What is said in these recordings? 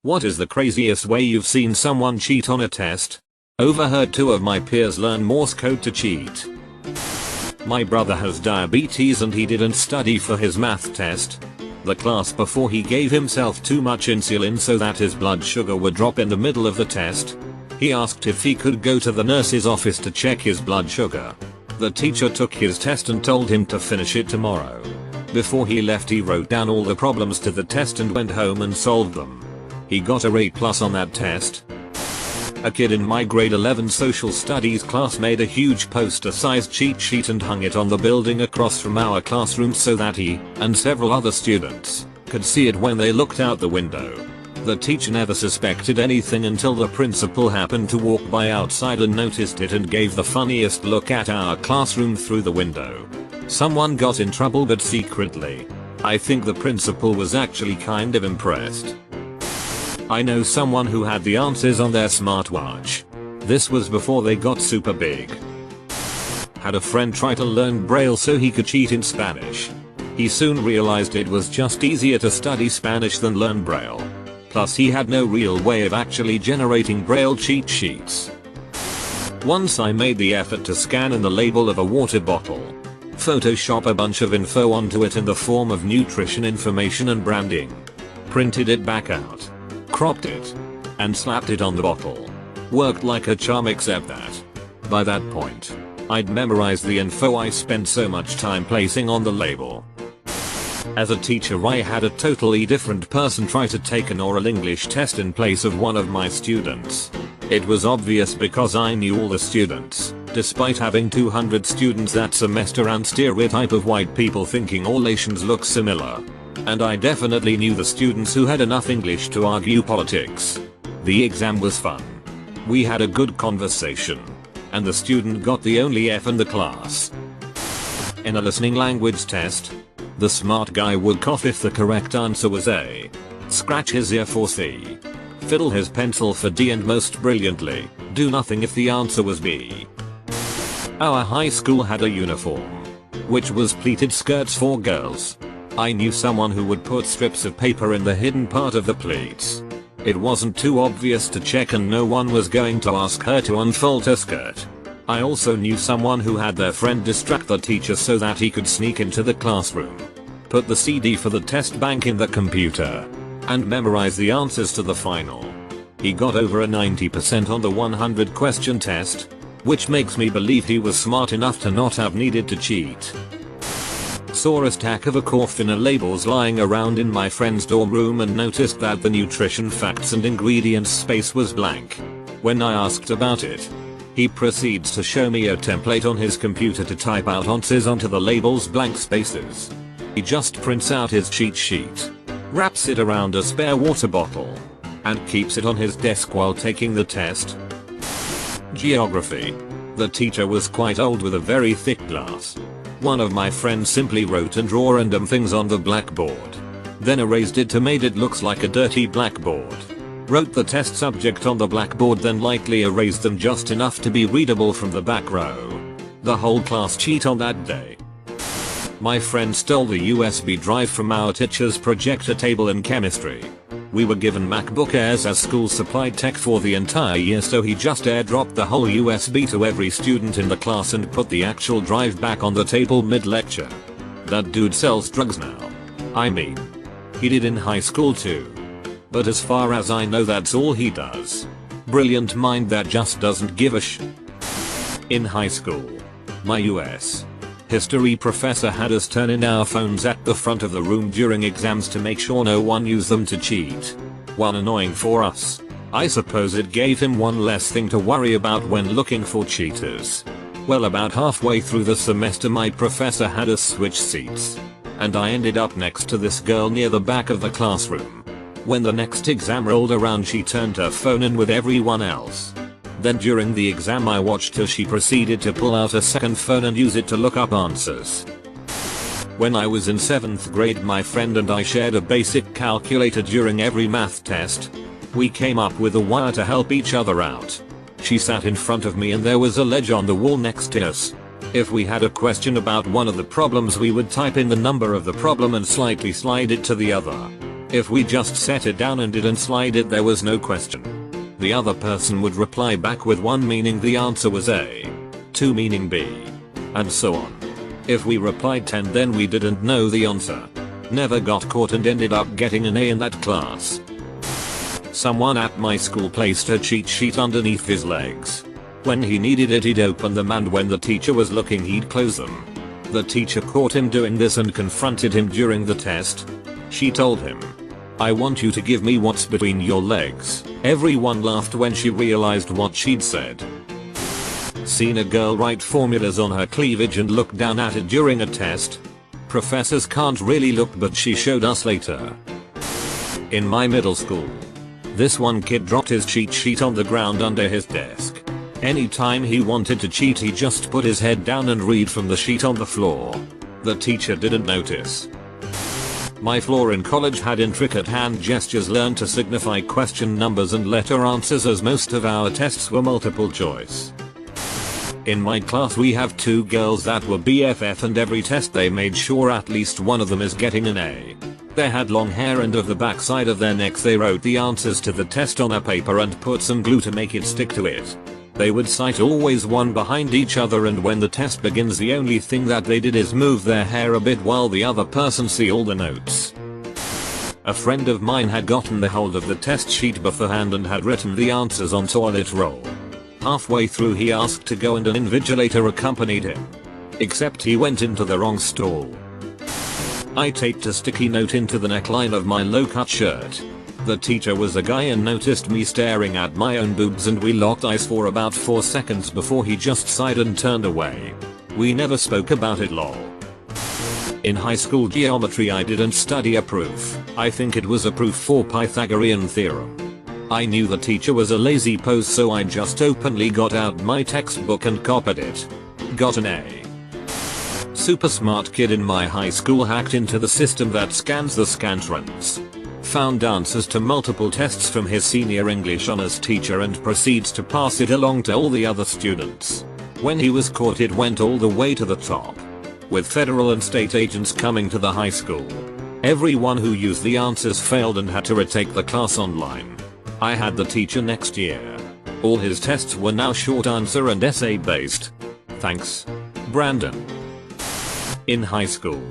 What is the craziest way you've seen someone cheat on a test? Overheard 2 of my peers learn Morse code to cheat. My brother has diabetes and he didn't study for his math test. The class before he gave himself too much insulin so that his blood sugar would drop in the middle of the test. He asked if he could go to the nurse's office to check his blood sugar. The teacher took his test and told him to finish it tomorrow. Before he left he wrote down all the problems to the test and went home and solved them. He got a A+ on that test. A kid in my grade 11 social studies class made a huge poster-sized cheat sheet and hung it on the building across from our classroom so that he, and several other students, could see it when they looked out the window. The teacher never suspected anything until the principal happened to walk by outside and noticed it and gave the funniest look at our classroom through the window. Someone got in trouble, but secretly, I think the principal was actually kind of impressed. I know someone who had the answers on their smartwatch. This was before they got super big. Had a friend try to learn Braille so he could cheat in Spanish. He soon realized it was just easier to study Spanish than learn Braille. Plus he had no real way of actually generating Braille cheat sheets. Once I made the effort to scan in the label of a water bottle, Photoshop a bunch of info onto it in the form of nutrition information and branding, printed it back out, cropped it, and slapped it on the bottle. Worked like a charm, except that by that point, I'd memorized the info I spent so much time placing on the label. As a teacher, I had a totally different person try to take an oral English test in place of one of my students. It was obvious because I knew all the students, despite having 200 students that semester and stereotype of white people thinking all Asians look similar. And I definitely knew the students who had enough English to argue politics. The exam was fun. We had a good conversation. And the student got the only F in the class. In a listening language test, the smart guy would cough if the correct answer was A, scratch his ear for C, fiddle his pencil for D, and most brilliantly, do nothing if the answer was B. Our high school had a uniform, which was pleated skirts for girls. I knew someone who would put strips of paper in the hidden part of the pleats. It wasn't too obvious to check and no one was going to ask her to unfold her skirt. I also knew someone who had their friend distract the teacher so that he could sneak into the classroom, put the CD for the test bank in the computer, and memorize the answers to the final. He got over a 90% on the 100 question test, which makes me believe he was smart enough to not have needed to cheat. Saw a stack of Aquafina labels lying around in my friend's dorm room and noticed that the nutrition facts and ingredients space was blank. When I asked about it, he proceeds to show me a template on his computer to type out answers onto the label's blank spaces. He just prints out his cheat sheet, wraps it around a spare water bottle, and keeps it on his desk while taking the test. Geography. The teacher was quite old with a very thick glass. One of my friends simply wrote and draw random things on the blackboard, then erased it to made it looks like a dirty blackboard. Wrote the test subject on the blackboard, then lightly erased them just enough to be readable from the back row. The whole class cheat on that day. My friend stole the USB drive from our teacher's projector table in chemistry. We were given MacBook Airs as school supplied tech for the entire year, so he just airdropped the whole USB to every student in the class and put the actual drive back on the table mid-lecture. That dude sells drugs now. I mean, he did in high school too. But as far as I know, that's all he does. Brilliant mind that just doesn't give a sh. In high school, my US history professor had us turn in our phones at the front of the room during exams to make sure no one used them to cheat. While annoying for us, I suppose it gave him one less thing to worry about when looking for cheaters. Well, about halfway through the semester my professor had us switch seats, and I ended up next to this girl near the back of the classroom. When the next exam rolled around, she turned her phone in with everyone else. Then during the exam I watched as she proceeded to pull out a second phone and use it to look up answers. When I was in 7th grade, my friend and I shared a basic calculator during every math test. We came up with a wire to help each other out. She sat in front of me and there was a ledge on the wall next to us. If we had a question about one of the problems, we would type in the number of the problem and slightly slide it to the other. If we just set it down and didn't slide it, there was no question. The other person would reply back with 1 meaning the answer was A, 2 meaning B, and so on. If we replied 10, then we didn't know the answer. Never got caught and ended up getting an A in that class. Someone at my school placed a cheat sheet underneath his legs. When he needed it, he'd open them, and when the teacher was looking, he'd close them. The teacher caught him doing this and confronted him during the test. She told him, "I want you to give me what's between your legs." Everyone laughed when she realized what she'd said. Seen a girl write formulas on her cleavage and look down at it during a test. Professors can't really look, but she showed us later. In my middle school, this one kid dropped his cheat sheet on the ground under his desk. Anytime he wanted to cheat, he just put his head down and read from the sheet on the floor. The teacher didn't notice. My floor in college had intricate hand gestures learned to signify question numbers and letter answers, as most of our tests were multiple choice. In my class we have 2 girls that were BFF, and every test they made sure at least one of them is getting an A. They had long hair, and of the backside of their necks they wrote the answers to the test on a paper and put some glue to make it stick to it. They would cite always one behind each other, and when the test begins the only thing that they did is move their hair a bit while the other person see all the notes. A friend of mine had gotten the hold of the test sheet beforehand and had written the answers on toilet roll. Halfway through he asked to go and an invigilator accompanied him. Except he went into the wrong stall. I taped a sticky note into the neckline of my low-cut shirt. The teacher was a guy and noticed me staring at my own boobs, and we locked eyes for about 4 seconds before he just sighed and turned away. We never spoke about it, lol. In high school geometry I didn't study a proof. I think it was a proof for Pythagorean theorem. I knew the teacher was a lazy pose, so I just openly got out my textbook and copied it. Got an A. Super smart kid in my high school hacked into the system that scans the scantrons. Found answers to multiple tests from his senior English honors teacher and proceeds to pass it along to all the other students. When he was caught, it went all the way to the top, with federal and state agents coming to the high school. Everyone who used the answers failed and had to retake the class online. I had the teacher next year. All his tests were now short answer and essay based. Thanks, Brandon. In high school,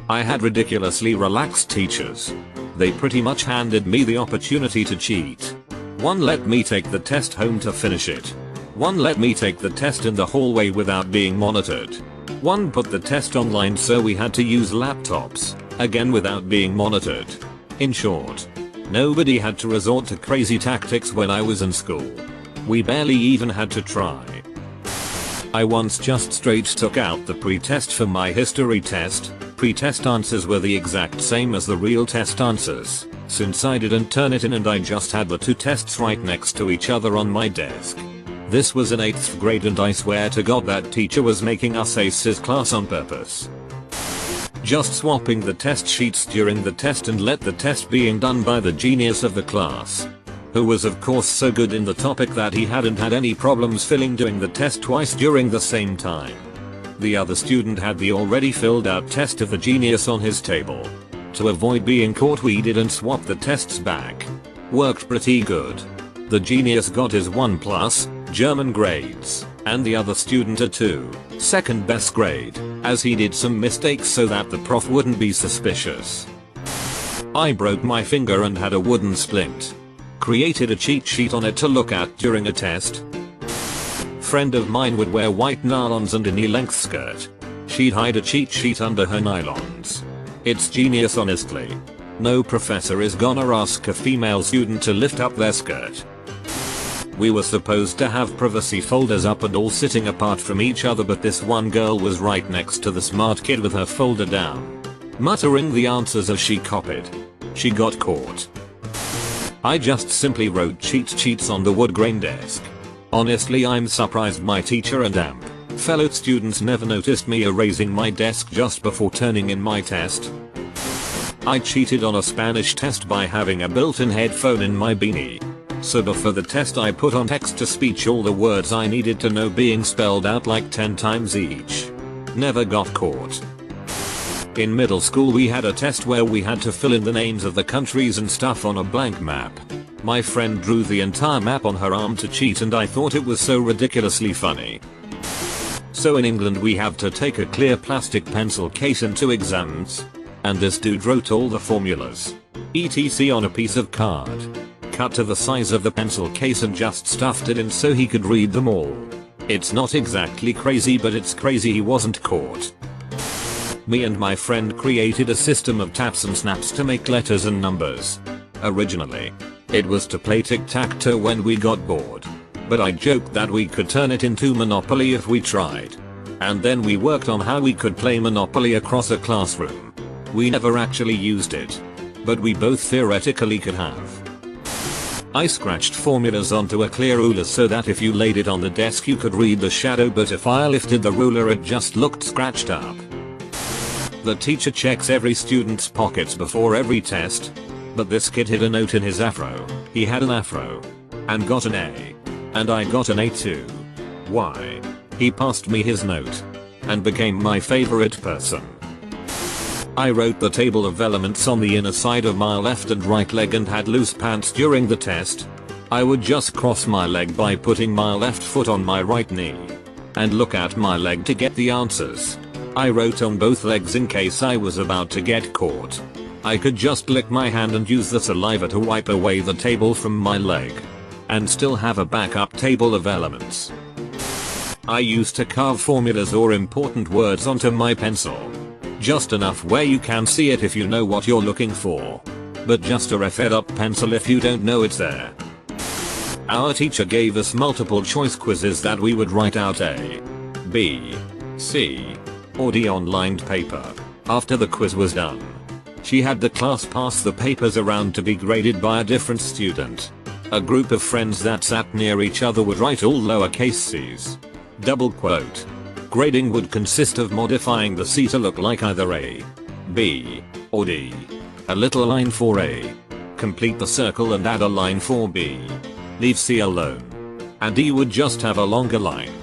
I had ridiculously relaxed teachers. They pretty much handed me the opportunity to cheat. One let me take the test home to finish it. One let me take the test in the hallway without being monitored. One put the test online so we had to use laptops, again without being monitored. In short, nobody had to resort to crazy tactics when I was in school. We barely even had to try. I once just straight took out the pre-test for my history test. Pre-test answers were the exact same as the real test answers, since I didn't turn it in and I just had the 2 tests right next to each other on my desk. This was in 8th grade and I swear to God that teacher was making us ace his class on purpose. Just swapping the test sheets during the test and let the test being done by the genius of the class, who was of course so good in the topic that he hadn't had any problems doing the test twice during the same time. The other student had the already filled out test of the genius on his table. To avoid being caught, we didn't swap the tests back. Worked pretty good. The genius got his 1+ German grades, and the other student a 2, second best grade, as he did some mistakes so that the prof wouldn't be suspicious. I broke my finger and had a wooden splint. Created a cheat sheet on it to look at during a test. Friend of mine would wear white nylons and a knee-length skirt. She'd hide a cheat sheet under her nylons. It's genius, honestly. No professor is gonna ask a female student to lift up their skirt. We were supposed to have privacy folders up and all sitting apart from each other, but this one girl was right next to the smart kid with her folder down, muttering the answers as she copied. She got caught. I just simply wrote cheat sheets on the wood grain desk. Honestly, I'm surprised my teacher and fellow students never noticed me erasing my desk just before turning in my test. I cheated on a Spanish test by having a built-in headphone in my beanie. So before the test I put on text-to-speech all the words I needed to know being spelled out like 10 times each. Never got caught. In middle school we had a test where we had to fill in the names of the countries and stuff on a blank map. My friend drew the entire map on her arm to cheat and I thought it was so ridiculously funny. So in England we have to take a clear plastic pencil case into exams. And this dude wrote all the formulas, etc. on a piece of card. Cut to the size of the pencil case and just stuffed it in so he could read them all. It's not exactly crazy, but it's crazy he wasn't caught. Me and my friend created a system of taps and snaps to make letters and numbers. Originally, it was to play tic-tac-toe when we got bored. But I joked that we could turn it into Monopoly if we tried. And then we worked on how we could play Monopoly across a classroom. We never actually used it. But we both theoretically could have. I scratched formulas onto a clear ruler so that if you laid it on the desk you could read the shadow, but if I lifted the ruler it just looked scratched up. The teacher checks every student's pockets before every test. But this kid hid a note in his afro. He had an afro. And got an A. And I got an A too. Why? He passed me his note. And became my favorite person. I wrote the table of elements on the inner side of my left and right leg and had loose pants during the test. I would just cross my leg by putting my left foot on my right knee. And look at my leg to get the answers. I wrote on both legs in case I was about to get caught. I could just lick my hand and use the saliva to wipe away the table from my leg. And still have a backup table of elements. I used to carve formulas or important words onto my pencil. Just enough where you can see it if you know what you're looking for. But just a roughed up pencil if you don't know it's there. Our teacher gave us multiple choice quizzes that we would write out A, B, C, or D on lined paper. After the quiz was done, she had the class pass the papers around to be graded by a different student. A group of friends that sat near each other would write all lowercase c's. Double quote. Grading would consist of modifying the C to look like either A, B, or D. A little line for A. Complete the circle and add a line for B. Leave C alone. And D would just have a longer line.